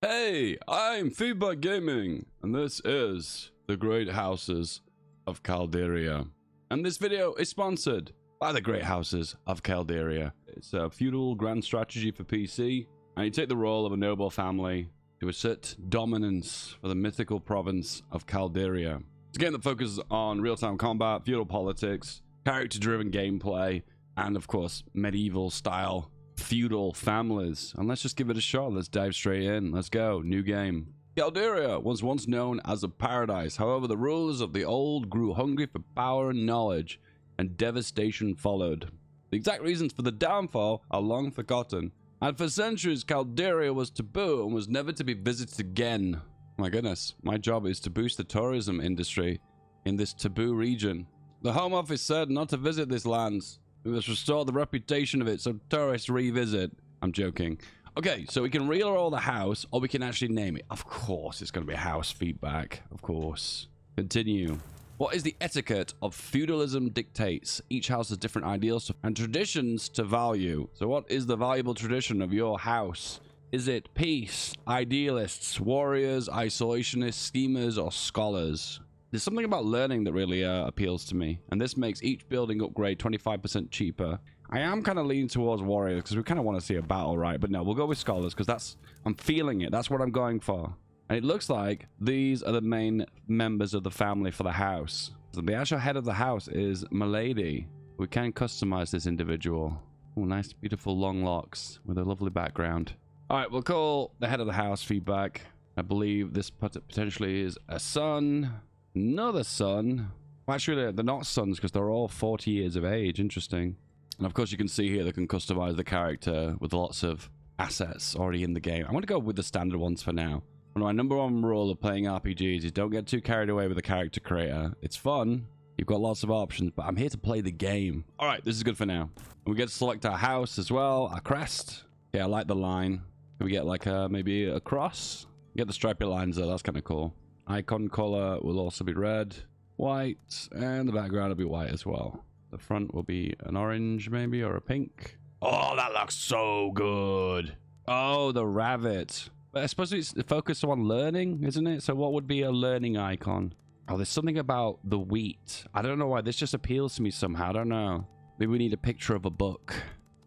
Hey, I'm Feedback Gaming, and this is the Great Houses of Calderia. And this video is sponsored by the Great Houses of Calderia. It's a Feudal Grand Strategy for PC, and you take the role of a noble family to assert dominance for the mythical province of Calderia. It's a game that focuses on real-time combat, feudal politics, character-driven gameplay, and of course, medieval-style feudal families. And let's just give it a shot. Let's dive straight in. Let's go. New game. Calderia was once known as a paradise. However, the rulers of the old grew hungry for power and knowledge, and devastation followed. The exact reasons for the downfall are long forgotten, and for centuries Calderia was taboo and was never to be visited again. My goodness, my job is to boost the tourism industry in this taboo region. The Home Office said not to visit this land. We must restore the reputation of it so tourists revisit. I'm joking. Okay, so we can re-roll the house, or we can actually name it. Of course, it's going to be house feedback. Of course. Continue. What is the etiquette of feudalism dictates? Each house has different ideals and traditions to value. So what is the valuable tradition of your house? Is it peace, idealists, warriors, isolationists, schemers, or scholars? There's something about learning that really appeals to me, and this makes each building upgrade 25% cheaper. I am kind of leaning towards warriors because we kind of want to see a battle, right? But no, we'll go with scholars because I'm feeling it. That's what I'm going for. And it looks like these are the main members of the family for the house. So the actual head of the house is Milady. We can customize this individual. Oh, nice, beautiful long locks with a lovely background. All right, we'll call the head of the house feedback. I believe this potentially is a son. Another son. Well, actually, they're not sons because they're all 40 years of age. Interesting. And of course, you can see here they can customize the character with lots of assets already in the game. I want to go with the standard ones for now. My number one rule of playing RPGs is don't get too carried away with the character creator. It's fun. You've got lots of options, but I'm here to play the game. All right, this is good for now. And we get to select our house as well, our crest. Yeah, I like the line. Can we get like maybe a cross? Get the stripy lines though. That's kind of cool. Icon color will also be red, white, and the background will be white as well. The front will be an orange maybe, or a pink. Oh, that looks so good. Oh, the rabbit. But I suppose it's focused on learning, isn't it? So what would be a learning icon? Oh, there's something about the wheat. I don't know why. This just appeals to me somehow. I don't know. Maybe we need a picture of a book.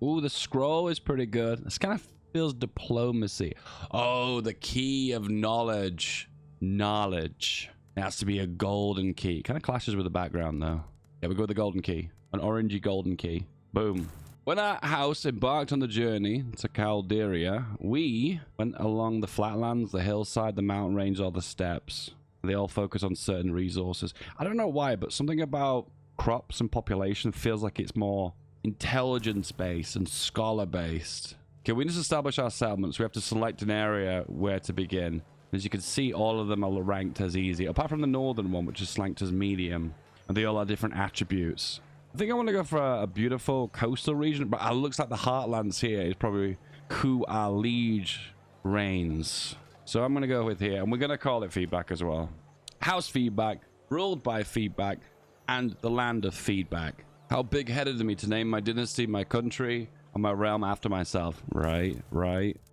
Ooh, the scroll is pretty good. This kind of feels diplomacy. Oh, the key of knowledge. Knowledge. It has to be a golden key. Kind of clashes with the background though. Yeah, we go with the golden key. An orangey golden key. Boom. When our house embarked on the journey to Calderia, we went along the flatlands, the hillside, the mountain range, or the steppes. They all focus on certain resources. I don't know why, but something about crops and population feels like it's more intelligence-based and scholar-based. Okay, we need to establish our settlements. We have to select an area where to begin. As you can see, all of them are ranked as easy, apart from the northern one, which is ranked as medium. And they all have different attributes. I think I want to go for a beautiful coastal region, but it looks like the heartlands here is probably who our liege reigns. So I'm going to go with here, and we're going to call it feedback as well. House feedback, ruled by feedback, and the land of feedback. How big-headed of me to name my dynasty, my country, and my realm after myself. Right.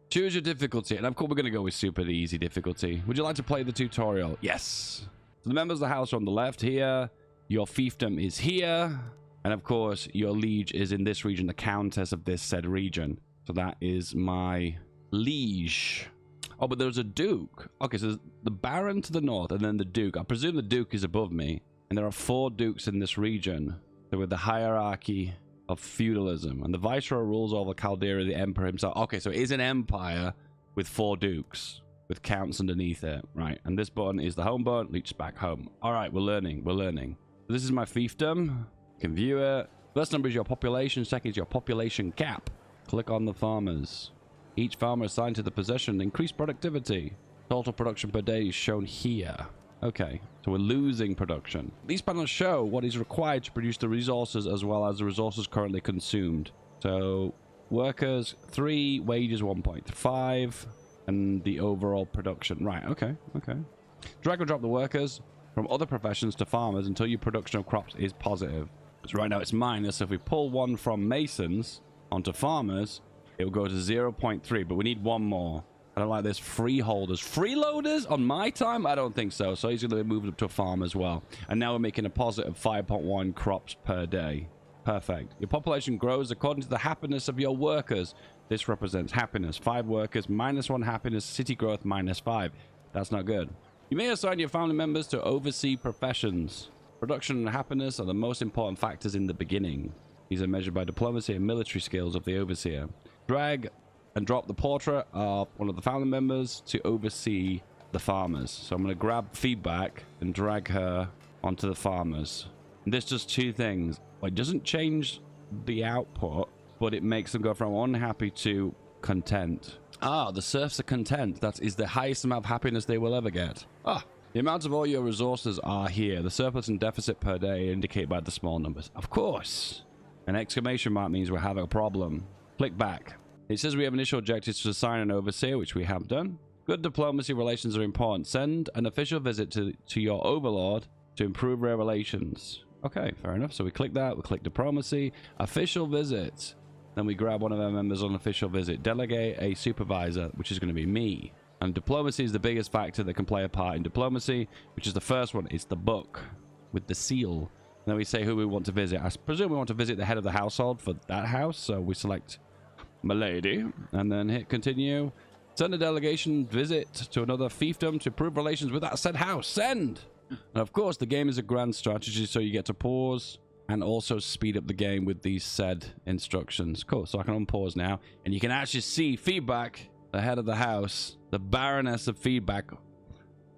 Choose your difficulty, and of course we're going to go with super easy difficulty. Would you like to play the tutorial? Yes. So the members of the house are on the left here. Your fiefdom is here. And of course, your liege is in this region, the countess of this said region. So that is my liege. Oh, but there's a duke. Okay, so there's the baron to the north and then the duke. I presume the duke is above me. And there are 4 dukes in this region. So with the hierarchy of feudalism. And the viceroy rules over Calderia, the emperor himself. Okay, so it is an empire with 4 dukes. With counts underneath it. Right, and this button is the home button. Leads back home. All right, we're learning. This is my fiefdom. You can view it. First number is your population. Second is your population cap. Click on the farmers. Each farmer assigned to the possession increased productivity. Total production per day is shown here. Okay, so we're losing production. These panels show what is required to produce the resources as well as the resources currently consumed. So workers 3, wages 1.5, and the overall production. Right, okay. Drag and drop the workers from other professions to farmers until your production of crops is positive. So right now it's minus. So if we pull one from masons onto farmers, it will go to 0.3, but we need one more. I don't like this. Freeholders. Freeloaders on my time? I don't think so. So he's going to be moved up to a farm as well. And now we're making a positive 5.1 crops per day. Perfect. Your population grows according to the happiness of your workers. This represents happiness. 5 workers, -1 happiness. City growth, -5. That's not good. You may assign your family members to oversee professions. Production and happiness are the most important factors in the beginning. These are measured by diplomacy and military skills of the overseer. Drag and drop the portrait of one of the family members to oversee the farmers. So I'm going to grab feedback and drag her onto the farmers. And this does 2 things. It doesn't change the output, but it makes them go from unhappy to content. Ah, the serfs are content. That is the highest amount of happiness they will ever get. Ah, the amount of all your resources are here. The surplus and deficit per day indicate by the small numbers. Of course. An exclamation mark means we're having a problem. Click back. It says we have initial objectives to assign an overseer, which we have done. Good diplomacy relations are important. Send an official visit to your overlord to improve their relations. Okay, fair enough. So we click that. We click diplomacy. Official visit. Then we grab one of our members on official visit. Delegate a supervisor, which is going to be me. And diplomacy is the biggest factor that can play a part in diplomacy, which is the first one. It's the book with the seal. And then we say who we want to visit. I presume we want to visit the head of the household for that house. So we select Milady and then hit continue. Send a delegation visit to another fiefdom to improve relations with that said house. Send! And of course, the game is a grand strategy, so you get to pause and also speed up the game with these said instructions. Cool, so I can unpause now. And you can actually see feedback, the head of the house, the Baroness of feedback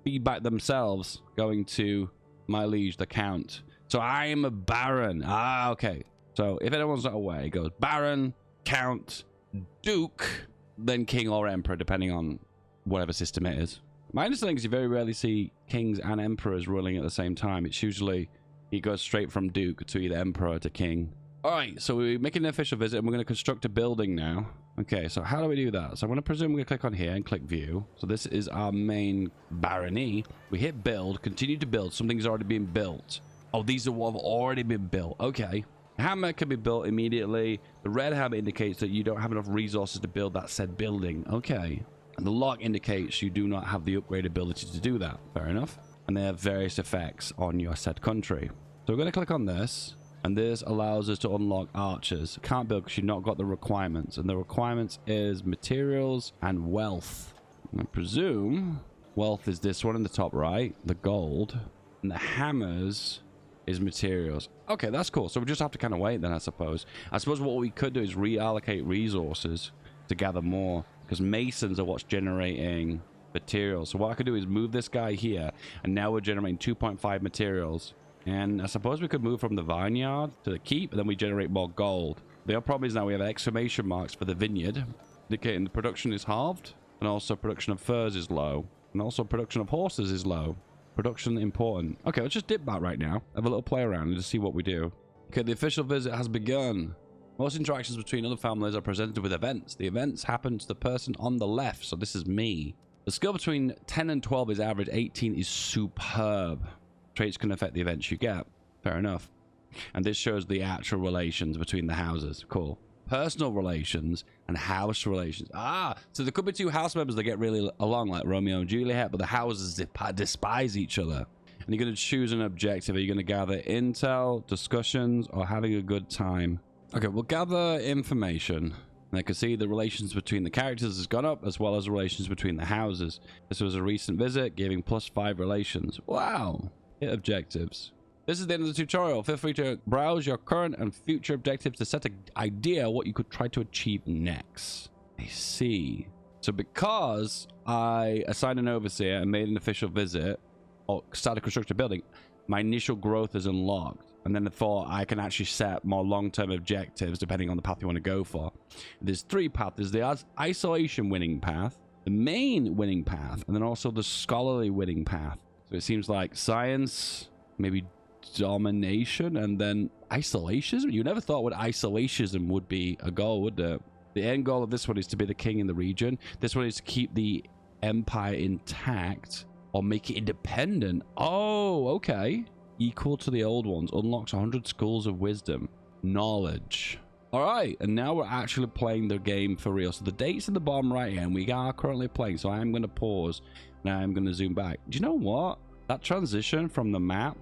themselves going to my liege, the Count. So I am a Baron. Ah, okay. So if anyone's not aware, it goes Baron, Count, Duke, then King or Emperor, depending on whatever system it is. My understanding is you very rarely see kings and emperors ruling at the same time. It's usually he goes straight from Duke to either Emperor to King. All right, so we're making an official visit and we're going to construct a building now. Okay, so how do we do that? So I'm going to presume we're going to click on here and click view. So this is our main barony. We hit build, continue to build. Something's already been built. Oh, these are what have already been built. Okay. Hammer can be built immediately. The red hammer indicates that you don't have enough resources to build that said building. Okay. And the lock indicates you do not have the upgrade ability to do that. Fair enough. And they have various effects on your said country. So we're going to click on this. And this allows us to unlock archers. Can't build because you've not got the requirements. And the requirements is materials and wealth. I presume wealth is this one in the top right. The gold. And the hammers is materials. Okay, that's cool. So we just have to kind of wait then, I suppose. I suppose what we could do is reallocate resources to gather more. Because masons are what's generating materials. So what I could do is move this guy here. And now we're generating 2.5 materials. And I suppose we could move from the vineyard to the keep. And then we generate more gold. The other problem is now we have exclamation marks for the vineyard, indicating the production is halved. And also production of furs is low. And also production of horses is low. Production important. Okay, let's just dip back right now. Have a little play around and just see what we do. Okay, the official visit has begun. Most interactions between other families are presented with events. The events happen to the person on the left, so this is me. The skill between 10 and 12 is average. 18 is superb. Traits can affect the events you get. Fair enough. And this shows the actual relations between the houses. Cool. Personal relations and house relations. Ah, so there could be 2 house members that get really along, like Romeo and Juliet, but the houses despise each other. And you're going to choose an objective. Are you going to gather intel, discussions, or having a good time? Okay, we'll gather information. And I can see the relations between the characters has gone up, as well as the relations between the houses. This was a recent visit, giving +5 relations. Wow. Hit objectives. This is the end of the tutorial. Feel free to browse your current and future objectives to set an idea what you could try to achieve next. I see. So because I assigned an overseer and made an official visit, or started constructing a building, my initial growth is unlocked. And then therefore I can actually set more long-term objectives depending on the path you want to go for. There's 3 paths. There's the isolation winning path, the main winning path, and then also the scholarly winning path. So it seems like science, maybe domination, and then isolationism. You never thought what isolationism would be a goal, would it? The end goal of this one is to be the king in the region. This one is to keep the empire intact or make it independent. Oh, okay. Equal to the old ones. Unlocks 100 schools of wisdom. Knowledge. All right, and now we're actually playing the game for real. So the date's in the bottom right here, and we are currently playing. So I'm going to pause. Now I'm going to zoom back. Do you know what? That transition from the map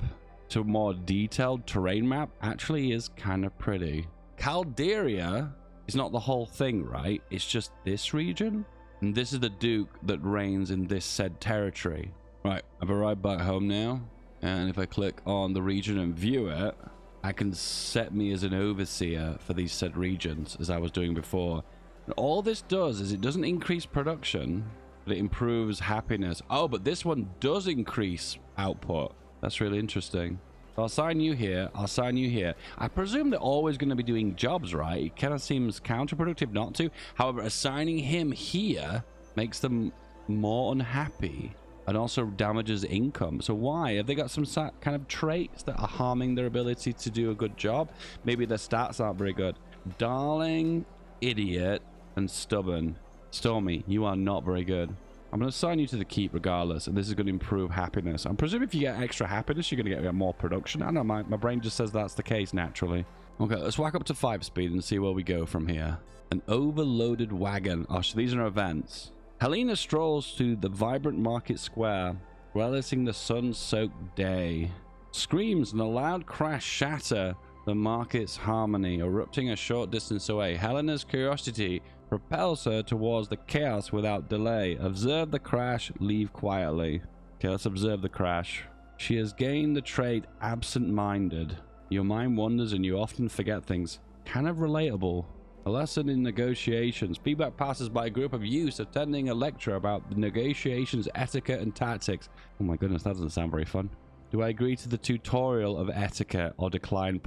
to a more detailed terrain map actually is kind of pretty. Calderia is not the whole thing, right? It's just this region. And this is the Duke that reigns in this said territory. Right, I've arrived back home now. And if I click on the region and view it, I can set me as an overseer for these said regions, as I was doing before. And all this does is it doesn't increase production, but it improves happiness. Oh, but this one does increase output. That's really interesting. So I'll assign you here. I'll assign you here. I presume they're always going to be doing jobs, right? It kind of seems counterproductive not to. However, assigning him here makes them more unhappy. And also damages income. So why? Have they got some kind of traits that are harming their ability to do a good job? Maybe their stats aren't very good. Darling, idiot, and stubborn. Stormy, you are not very good. I'm going to assign you to the keep regardless, and this is going to improve happiness. I'm presuming if you get extra happiness, you're going to get more production. I don't know, my brain just says that's the case naturally. Okay, let's whack up to 5 speed and see where we go from here. An overloaded wagon. Oh, so these are events. Helena strolls through the vibrant market square, relishing the sun-soaked day. Screams and a loud crash shatter the market's harmony, erupting a short distance away. Helena's curiosity propels her towards the chaos without delay. Observe the crash, leave quietly. Okay, let's observe the crash. She has gained the trait absent-minded. Your mind wanders and you often forget things. Kind of relatable. A lesson in negotiations. Feedback passes by a group of youths attending a lecture about the negotiations, etiquette, and tactics. Oh my goodness, that doesn't sound very fun. Do I agree to the tutorial of etiquette or decline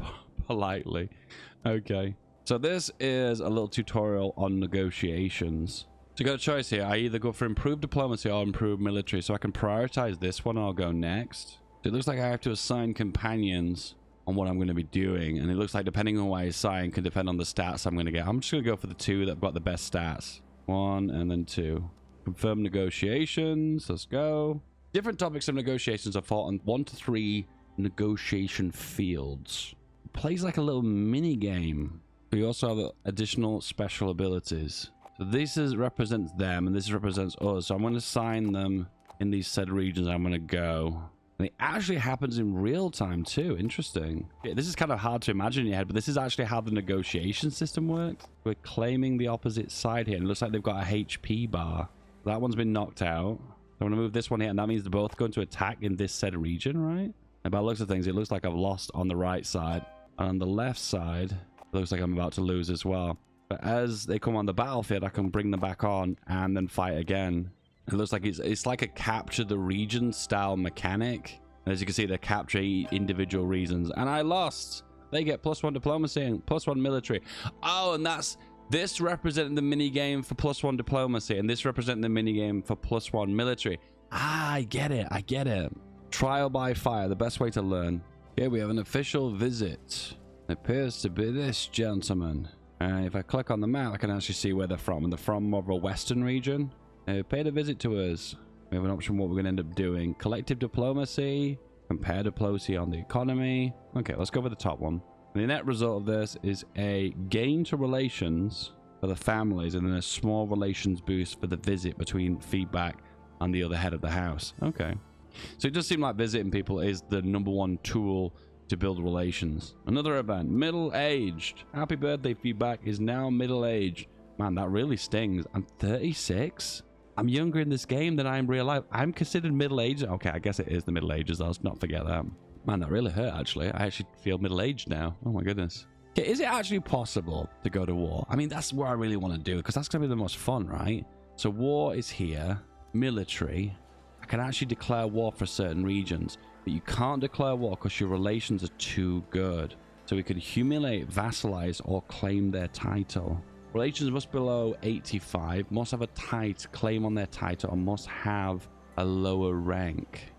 politely? Okay. So this is a little tutorial on negotiations. So you got a choice here. I either go for improved diplomacy or improved military. So I can prioritize this one or I'll go next. So it looks like I have to assign companions on what I'm going to be doing, and it looks like depending on what I assign can depend on the stats I'm going to get. I'm just going to go for the 2 that have got the best stats. 1 and then 2. Confirm negotiations. Let's go. Different topics of negotiations are fought on 1 to 3 negotiation fields. It plays like a little mini game. We also have additional special abilities. So this represents them and this represents us. So I'm going to assign them in these said regions. I'm going to go. And it actually happens in real time too. Interesting. Yeah, this is kind of hard to imagine in your head, but this is actually how the negotiation system works. We're claiming the opposite side here, and it looks like they've got a HP bar. That one's been knocked out. I'm going to move this one here, and that means they're both going to attack in this said region, right? And by the looks of things, it looks like I've lost on the right side. And on the left side, it looks like I'm about to lose as well. But as they come on the battlefield, I can bring them back on and then fight again. It looks like it's like a capture the region style mechanic. And as you can see, they capture individual regions. And I lost. They get +1 diplomacy and +1 military. Oh, and this representing the mini game for +1 diplomacy, and this representing the mini game for +1 military. Ah, I get it. I get it. Trial by fire, the best way to learn. Here we have an official visit. It appears to be this gentleman. If I click on the map, I can actually see where they're from. And they're from more of a western region. They paid a visit to us. We have an option what we're going to end up doing. Collective diplomacy. Compare diplomacy on the economy. Okay, let's go with the top one. And the net result of this is a gain to relations for the families and then a small relations boost for the visit between feedback and the other head of the house. Okay. So it does seem like visiting people is the #1 tool to build relations. Another event. Middle-aged. Happy birthday, feedback is now middle-aged. Man, that really stings. I'm 36? I'm younger in this game than I am in real life. I'm considered middle-aged. Okay, I guess it is the Middle Ages. Let's not forget that. Man, that really hurt, actually. I actually feel middle-aged now. Oh, my goodness. Okay, is it actually possible to go to war? I mean, that's what I really want to do, because that's going to be the most fun, right? So war is here. Military. I can actually declare war for certain regions, but you can't declare war because your relations are too good. So we could humiliate, vassalize, or claim their title. Relations must be below 85, must have a tight claim on their title, and must have a lower rank.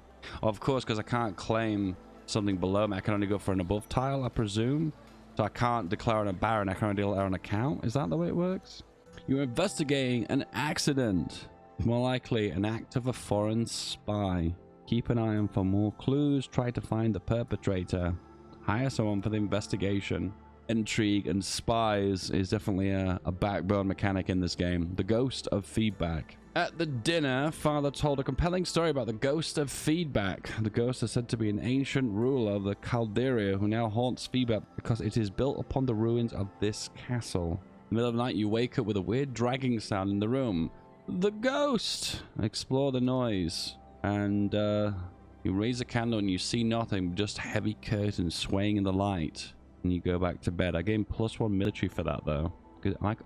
Of course, because I can't claim something below me, I can only go for an above tile, I presume. So I can't declare on a baron, I can only declare on a count. Is that the way it works? You're investigating an accident. More likely, an act of a foreign spy. Keep an eye on for more clues. Try to find the perpetrator. Hire someone for the investigation. intrigue and spies is definitely a backbone mechanic in this game. The Ghost of Feedback. At the dinner, Father told a compelling story about the Ghost of Feedback. The ghost is said to be an ancient ruler of the Calderia who now haunts Feedback because it is built upon the ruins of this castle. In the middle of the night, you wake up with a weird dragging sound in the room. The ghost! Explore the noise. And you raise a candle and you see nothing, just heavy curtains swaying in the light. And you go back to bed. I gained +1 military for that, though.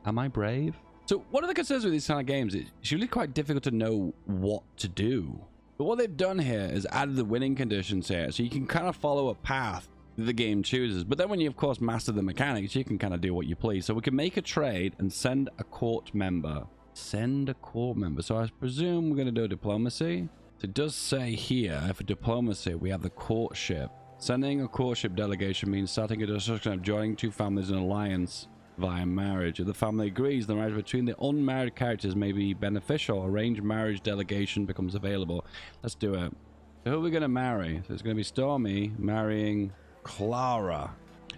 Am I brave? So one of the concerns with these kind of games is it's really quite difficult to know what to do. But what they've done here is added the winning conditions here, so you can kind of follow a path that the game chooses. But then when you, of course, master the mechanics, you can kind of do what you please. So we can make a trade and send a court member. Send a court member. So I presume we're going to do a diplomacy. So it does say here, for diplomacy, we have the courtship. Sending a courtship delegation means starting a discussion of joining two families in an alliance via marriage. If the family agrees, the marriage between the unmarried characters may be beneficial. Arranged marriage delegation becomes available. Let's do it. So who are we going to marry? So it's going to be Stormy marrying Clara.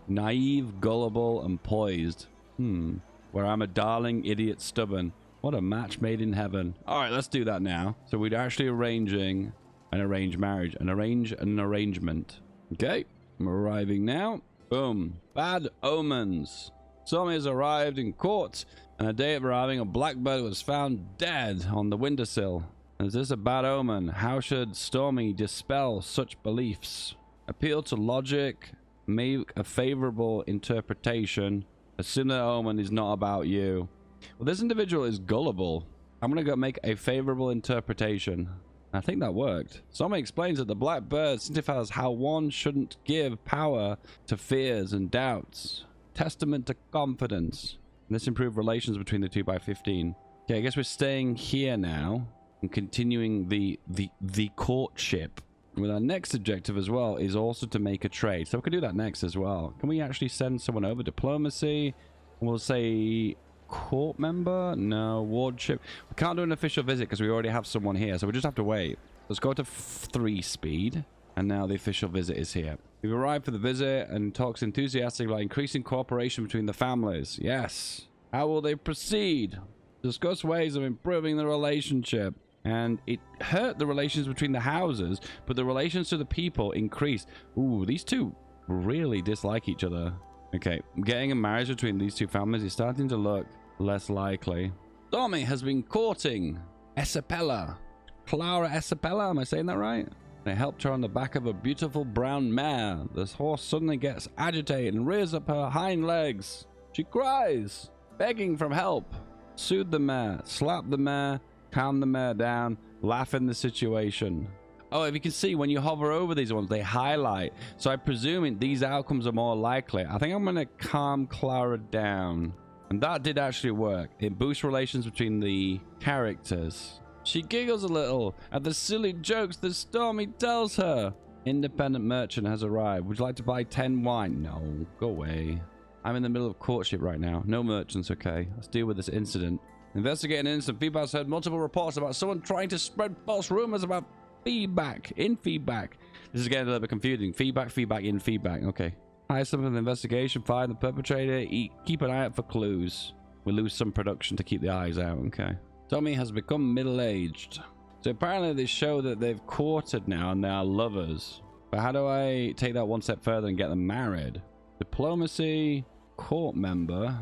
Naive, gullible, and poised. Where I'm a darling, idiot, stubborn. What a match made in heaven. All right, let's do that now. So we're actually arranging an arranged marriage. Arrange an arrangement. Okay, I'm arriving now. Boom. Bad omens. Stormy has arrived in court, and a day of arriving, a blackbird was found dead on the windowsill. Is this a bad omen? How should Stormy dispel such beliefs? Appeal to logic, make a favorable interpretation. Assume that omen is not about you. Well, this individual is gullible. I'm going to go make a favorable interpretation. I think that worked. Stormy explains that the black bird signifies how one shouldn't give power to fears and doubts. Testament to confidence. And this improved relations between the two by 15. Okay, I guess we're staying here now and continuing the courtship. With our next objective as well is also to make a trade. So we can do that next as well. Can we actually send someone over? Diplomacy. We'll say court member. No. Wardship. We can't do an official visit because we already have someone here. So we just have to wait. Let's go to 3 speed. And now the official visit is here. We've arrived for the visit and talks enthusiastically about increasing cooperation between the families. Yes. How will they proceed? Discuss ways of improving the relationship. And it hurt the relations between the houses, but the relations to the people increased. Ooh, these two really dislike each other. Okay, getting a marriage between these two families is starting to look less likely. Stormy has been courting Isabella. Clara Isabella, am I saying that right? It helped her on the back of a beautiful brown mare. This horse suddenly gets agitated and rears up her hind legs. She cries, begging for help. Soothe the mare, slap the mare, calm the mare down, laugh in the situation. Oh, if you can see, when you hover over these ones, they highlight. So I'm presuming these outcomes are more likely. I think I'm going to calm Clara down. And that did actually work. It boosts relations between the characters. She giggles a little at the silly jokes that Stormy tells her. Independent merchant has arrived. Would you like to buy 10 wine? No, go away. I'm in the middle of courtship right now. No merchants, okay. Let's deal with this incident. Investigating an incident. Feedback has heard multiple reports about someone trying to spread false rumors about feedback. In feedback. This is getting a little bit confusing. Feedback, in feedback. Okay. Hire someone for the investigation. Find the perpetrator. Keep an eye out for clues. We'll lose some production to keep the eyes out. Okay. Tommy has become middle-aged. So apparently they show that they've courted now and they are lovers. But how do I take that one step further and get them married? Diplomacy, court member.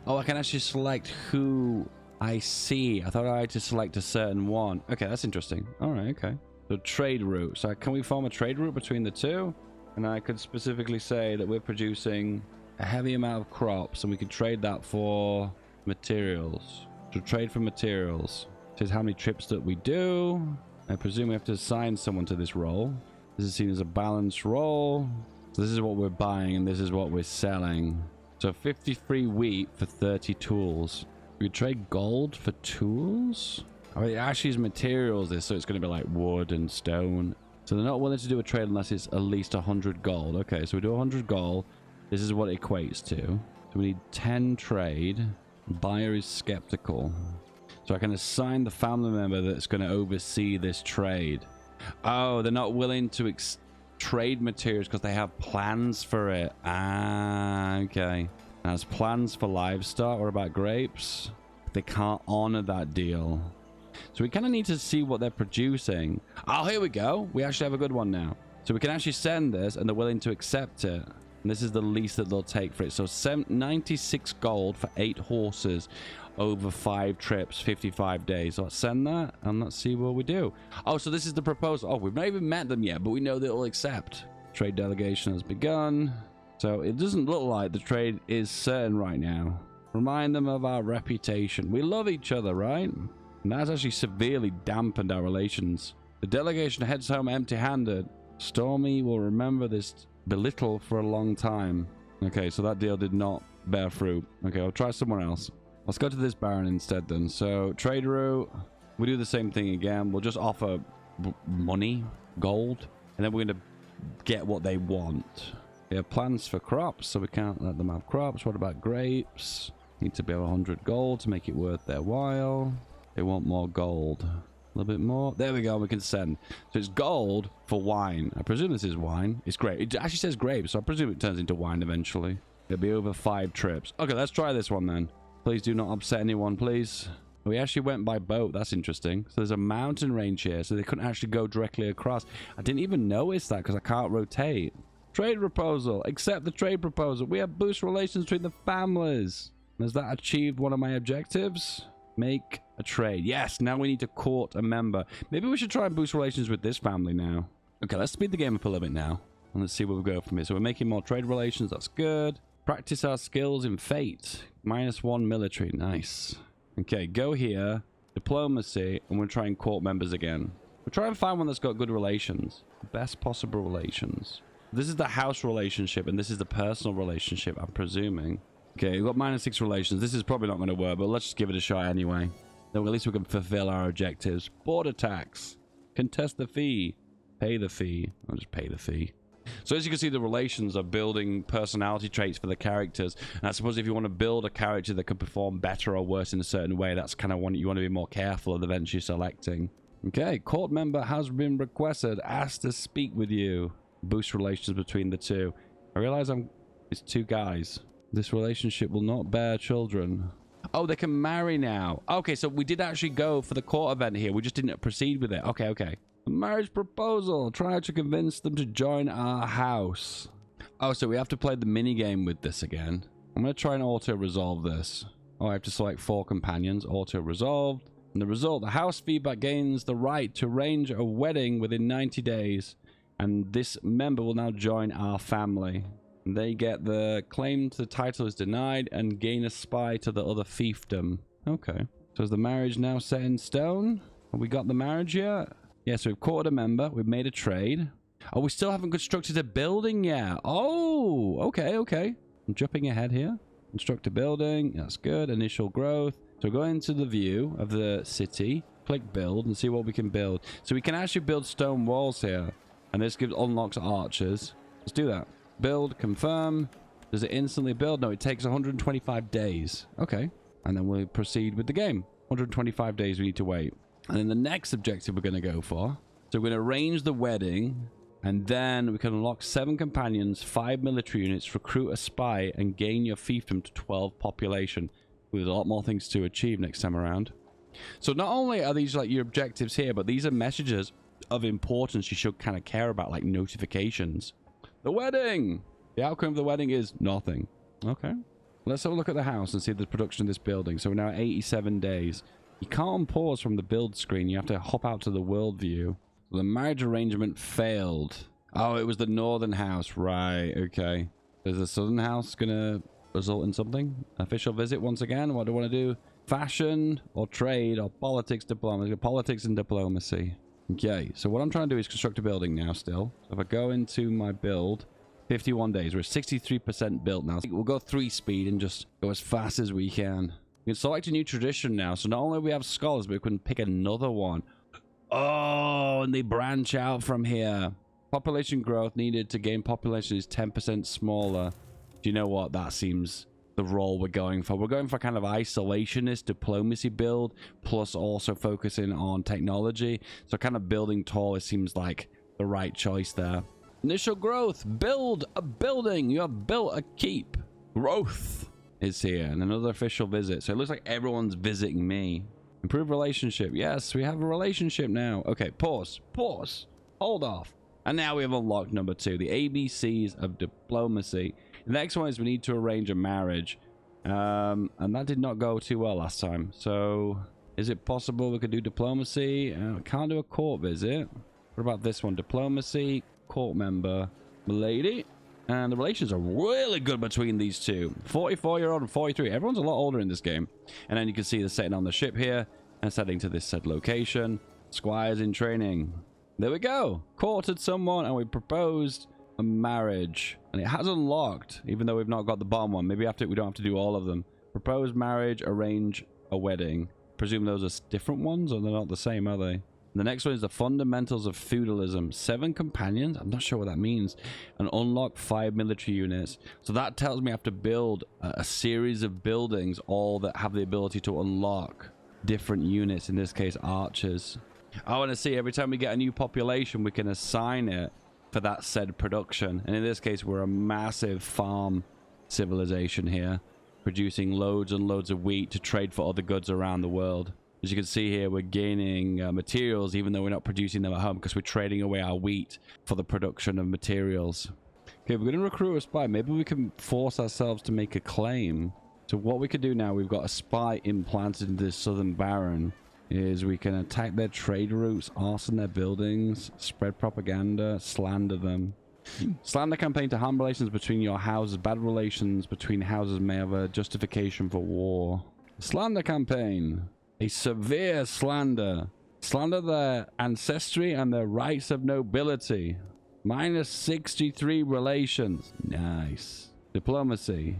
Oh, I can actually select who I see. I thought I had to select a certain one. Okay, that's interesting. All right, okay. So trade route. So can we form a trade route between the two? And I could specifically say that we're producing a heavy amount of crops and we could trade that for materials. So trade for materials. This is how many trips that we do. I presume we have to assign someone to this role. This is seen as a balanced role. So this is what we're buying and this is what we're selling. So 53 wheat for 30 tools. We could trade gold for tools. I mean, it actually is materials this, so it's going to be like wood and stone. So they're not willing to do a trade unless it's at least 100 gold. Okay, so we do 100 gold. This is what it equates to. So we need 10 trade. Buyer is skeptical. So I can assign the family member that's going to oversee this trade. Oh, they're not willing to trade materials because they have plans for it. Ah, okay. Has plans for livestock. What about grapes? They can't honor that deal. So we kind of need to see what they're producing. Oh, here we go. We actually have a good one now. So we can actually send this and they're willing to accept it. And this is the least that they'll take for it. So 96 gold for 8 horses over 5 trips, 55 days. So let's send that and let's see what we do. Oh, so this is the proposal. Oh, we've not even met them yet, but we know they'll accept. Trade delegation has begun. So it doesn't look like the trade is certain right now. Remind them of our reputation. We love each other, right? And that's actually severely dampened our relations. The delegation heads home empty-handed. Stormy will remember this belittle for a long time. Okay, so that deal did not bear fruit. Okay, I'll try someone else. Let's go to this baron instead then. So trade route, we do the same thing again. We'll just offer money, gold, and then we're going to get what they want. We have plans for crops, so we can't let them have crops. What about grapes? Need to be 100 gold to make it worth their while. They want more gold. A little bit more. There we go. We can send. So it's gold for wine. I presume this is wine. It's grape. It actually says grapes, so I presume it turns into wine eventually. It'll be over 5 trips. Okay, let's try this one then. Please do not upset anyone, please. We actually went by boat. That's interesting. So there's a mountain range here, so they couldn't actually go directly across. I didn't even notice that because I can't rotate. Trade proposal. Accept the trade proposal. We have boost relations between the families. Has that achieved one of my objectives? Make a trade. Yes, now we need to court a member. Maybe we should try and boost relations with this family now. Okay, let's speed the game up a little bit now. And let's see where we go from here. So we're making more trade relations. That's good. Practice our skills in fate. -1 military. Nice. Okay, go here. Diplomacy. And we'll try and court members again. We'll try and find one that's got good relations. Best possible relations. This is the house relationship, and this is the personal relationship, I'm presuming. Okay, we've got -6 relations. This is probably not going to work, but let's just give it a shot anyway. Then at least we can fulfill our objectives. Border tax. Contest the fee. Pay the fee. I'll just pay the fee. So as you can see, the relations are building personality traits for the characters. And I suppose if you want to build a character that can perform better or worse in a certain way, that's kind of one you want to be more careful of eventually selecting. Okay, court member has been requested. Asked to speak with you. Boost relations between the two. I realize it's 2 guys. This relationship will not bear children. Oh, they can marry now. Okay, so we did actually go for the court event here. We just didn't proceed with it. Okay, okay. Marriage proposal. Try to convince them to join our house. Oh, so we have to play the mini game with this again. I'm going to try and auto-resolve this. Oh, I have to select 4 companions. Auto-resolved. And the result, the house feedback gains the right to arrange a wedding within 90 days. And this member will now join our family. They get the claim to the title is denied and gain a spy to the other fiefdom. Okay. So is the marriage now set in stone? Have we got the marriage yet? Yeah, so we've courted a member. We've made a trade. Oh, we still haven't constructed a building yet. Oh, okay, okay. I'm jumping ahead here. Construct a building. That's good. Initial growth. So go into the view of the city. Click build and see what we can build. So we can actually build stone walls here. And this unlocks archers. Let's do that. Build, confirm. Does it instantly build? No, it takes 125 days. Okay. And then we'll proceed with the game. 125 days we need to wait. And then the next objective we're going to go for. So we're going to arrange the wedding. And then we can unlock 7 companions, 5 military units, recruit a spy, and gain your fiefdom to 12 population. With a lot more things to achieve next time around. So not only are these like your objectives here, but these are messages of importance you should kind of care about, like notifications. The wedding! The outcome of the wedding is nothing. Okay. Let's have a look at the house and see the production of this building. So we're now at 87 days. You can't pause from the build screen. You have to hop out to the world view. The marriage arrangement failed. Oh, it was the northern house. Right, okay. Is the southern house going to result in something? Official visit once again. What do I want to do? Fashion or trade or politics, diplomacy. Politics and diplomacy. Okay, so what I'm trying to do is construct a building now still. So if I go into my build, 51 days. We're 63% built now. We'll go 3 speed and just go as fast as we can. We can select a new tradition now. So not only do we have scholars, but we can pick another one. Oh, and they branch out from here. Population growth needed to gain population is 10% smaller. Do you know what? That seems the role we're going for. We're going for kind of isolationist diplomacy build, plus also focusing on technology. So kind of building tall, it seems like the right choice there. Initial growth. Build a building. You have built a keep. Growth is here. And another official visit. So it looks like everyone's visiting me. Improve relationship. Yes, we have a relationship now. Okay, pause. Pause. Hold off. And now we have unlocked number 2. The ABCs of diplomacy. The next one is we need to arrange a marriage. And that did not go too well last time. So is it possible we could do diplomacy? Can't do a court visit. What about this one? Diplomacy, court member, milady. And the relations are really good between these two. 44-year-old and 43. Everyone's a lot older in this game. And then you can see the setting on the ship here and setting to this said location. Squires in training. There we go. Courted someone and we proposed a marriage. And it has unlocked, even though we've not got the bottom one. Maybe after we don't have to do all of them. Propose marriage, arrange a wedding. Presume those are different ones or they're not the same, are they? The next one is the fundamentals of feudalism. 7 companions. I'm not sure what that means. And unlock 5 military units. So that tells me I have to build a series of buildings, all that have the ability to unlock different units. In this case, archers. I want to see every time we get a new population, we can assign it for that said production. And in this case, we're a massive farm civilization here, producing loads and loads of wheat to trade for other goods around the world. As you can see here, we're gaining materials even though we're not producing them at home because we're trading away our wheat for the production of materials. Okay, we're going to recruit a spy. Maybe we can force ourselves to make a claim. So what we could do now, we've got a spy implanted into this southern baron, is we can attack their trade routes, arson their buildings, spread propaganda, slander them. Slander campaign to harm relations between your houses. Bad relations between houses may have a justification for war. Slander campaign. A severe slander. Slander their ancestry and their rights of nobility. Minus 63 relations. Nice. Diplomacy.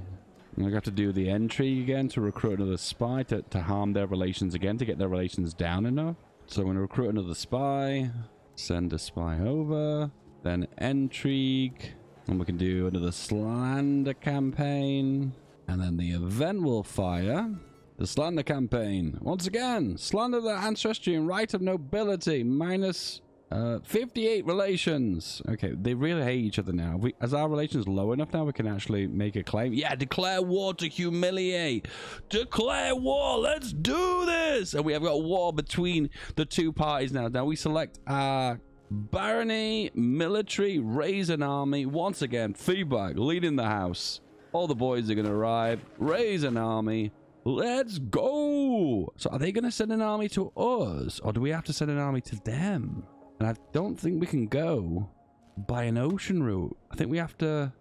I have to do the entry again to recruit another spy to harm their relations again, to get their relations down enough. So I'm going to recruit another spy. Send a spy over. Then intrigue. And we can do another slander campaign. And then the event will fire. The slander campaign. Once again, slander the ancestry and right of nobility. Minus 58 relations. Okay, they really hate each other now. As our relations low enough now, we can actually make a claim. Yeah, declare war to humiliate. Declare war. Let's do this. And we have got war between the two parties now. Now we select our barony, military, raise an army. Once again, feedback, leading the house. All the boys are going to arrive. Raise an army. Let's go. So are they going to send an army to us, or do we have to send an army to them? And I don't think we can go by an ocean route. I think we have to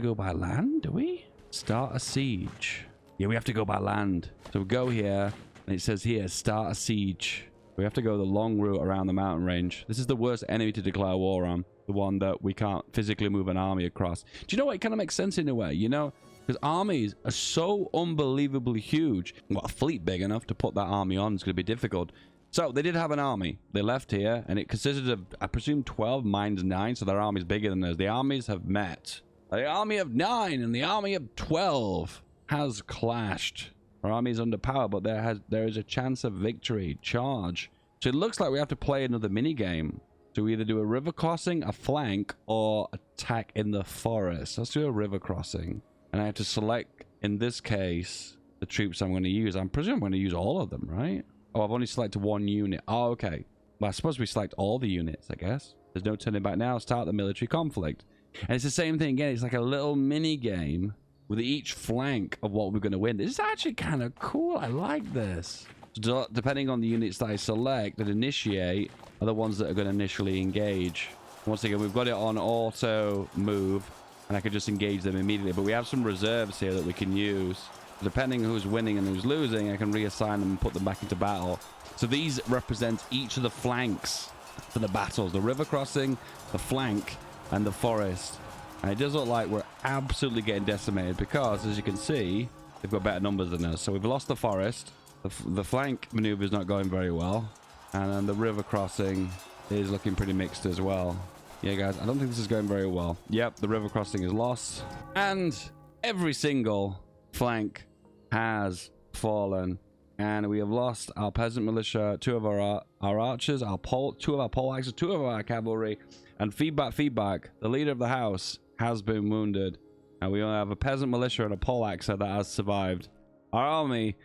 go by land, do we? Start a siege. Yeah, we have to go by land. So we go here and it says here, start a siege. We have to go the long route around the mountain range. This is the worst enemy to declare war on. The one that we can't physically move an army across. Do you know what? It kind of makes sense in a way, you know? Because armies are so unbelievably huge. Well, a fleet big enough to put that army on is going to be difficult. So they did have an army. They left here, and it consisted of, I presume, 12 minus 9. So their army is bigger than us. The armies have met. The army of 9 and the army of 12 has clashed. Our army is under power, but there is a chance of victory. Charge. So it looks like we have to play another mini game. So we either do a river crossing, a flank, or attack in the forest. Let's do a river crossing. And I have to select, in this case, the troops I'm going to use. I'm presuming I'm going to use all of them, right? Oh, I've only selected one unit. Oh, okay. Well, I suppose we select all the units, I guess. There's no turning back now. Start the military conflict. And it's the same thing again. It's like a little mini game with each flank of what we're going to win. This is actually kind of cool. I like this. So depending on the units that I select and initiate are the ones that are going to initially engage. Once again, we've got it on auto move. And I could just engage them immediately. But we have some reserves here that we can use. Depending who's winning and who's losing, I can reassign them and put them back into battle. So these represent each of the flanks for the battles. The river crossing, the flank, and the forest. And it does look like we're absolutely getting decimated because, as you can see, they've got better numbers than us. So we've lost the forest. The flank maneuver is not going very well. And then the river crossing is looking pretty mixed as well. Yeah, guys, I don't think this is going very well. Yep, the river crossing is lost. And every single flank has fallen. And we have lost our peasant militia, 2 of our archers, 2 of our pole axes, 2 of our cavalry, and feedback. The leader of the house has been wounded. And we only have a peasant militia and a pole axer that has survived. Our army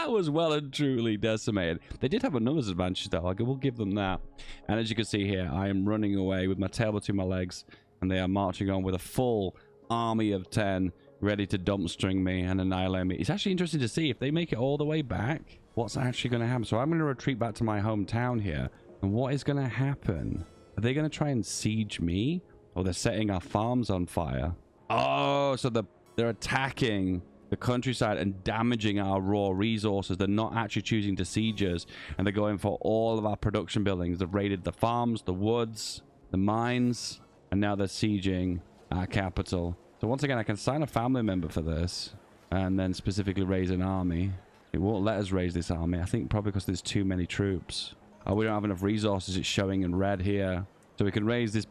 was well and truly decimated. They did have a numbers advantage though. I will give them that. And as you can see here, I am running away with my tail between my legs, and they are marching on with a full army of 10 ready to dump string me and annihilate me. It's actually interesting to see if they make it all the way back, what's actually going to happen. So I'm going to retreat back to my hometown here, and what is going to happen? Are they going to try and siege me, or they're setting our farms on fire? Oh, so they're attacking the countryside and damaging our raw resources. They're not actually choosing to siege us, and they're going for all of our production buildings. They've raided the farms, the woods, the mines, and now they're sieging our capital. So once again, I can sign a family member for this and then specifically raise an army. It won't let us raise this army. I think probably because there's too many troops. Oh, we don't have enough resources. It's showing in red here. So we can raise this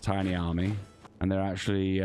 tiny army, and they're actually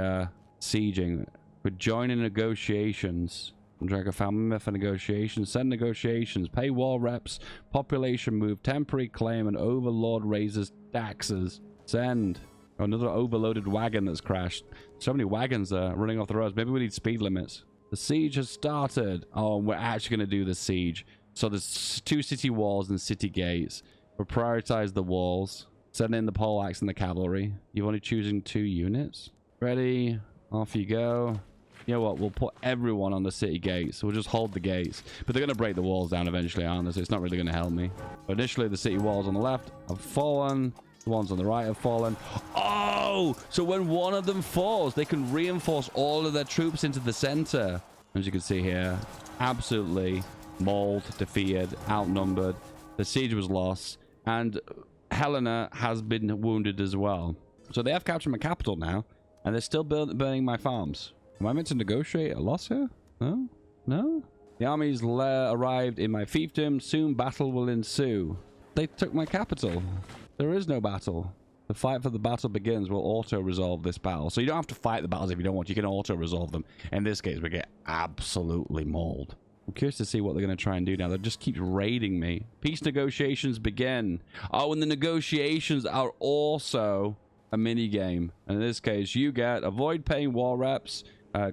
sieging. We're joining negotiations. Drag a family member for negotiations. Send negotiations. Pay war reps. Population move. Temporary claim. And overlord raises taxes. Send. Another overloaded wagon that's crashed. So many wagons are running off the roads. Maybe we need speed limits. The siege has started. Oh, and we're actually going to do the siege. So there's 2 city walls and city gates. We'll prioritize the walls. Send in the pole axe and the cavalry. You're only choosing 2 units. Ready? Off you go. You know what? We'll put everyone on the city gates. So we'll just hold the gates. But they're going to break the walls down eventually, aren't they? So it's not really going to help me. But initially, the city walls on the left have fallen. The ones on the right have fallen. Oh! So when one of them falls, they can reinforce all of their troops into the center. As you can see here, absolutely mauled, defeated, outnumbered. The siege was lost. And Helena has been wounded as well. So they have captured my capital now. And they're still burning my farms. Am I meant to negotiate a loss here? No? No? The armies arrived in my fiefdom. Soon battle will ensue. They took my capital. There is no battle. The fight for the battle begins. We'll auto-resolve this battle. So you don't have to fight the battles if you don't want. You can auto-resolve them. In this case, we get absolutely mauled. I'm curious to see what they're going to try and do now. They just keep raiding me. Peace negotiations begin. Oh, and the negotiations are also a mini game. And in this case, you get avoid paying war reps.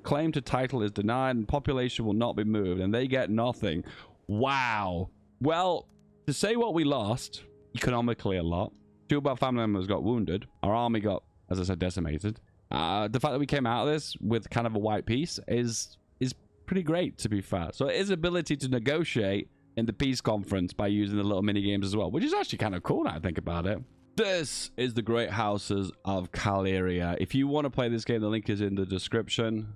Claim to title is denied, and population will not be moved. And they get nothing. Wow. Well, to say what we lost, economically a lot. 2 of our family members got wounded. Our army got, as I said, decimated. The fact that we came out of this with kind of a white peace is pretty great, to be fair. So his ability to negotiate in the peace conference by using the little mini games as well, which is actually kind of cool now I think about it. This is the Great Houses of Calderia. If you want to play this game, the link is in the description,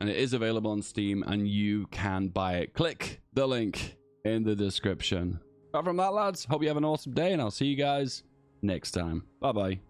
and it is available on Steam, and you can buy it. Click the link in the description. Apart from that, lads, hope you have an awesome day, and I'll see you guys next time. Bye bye.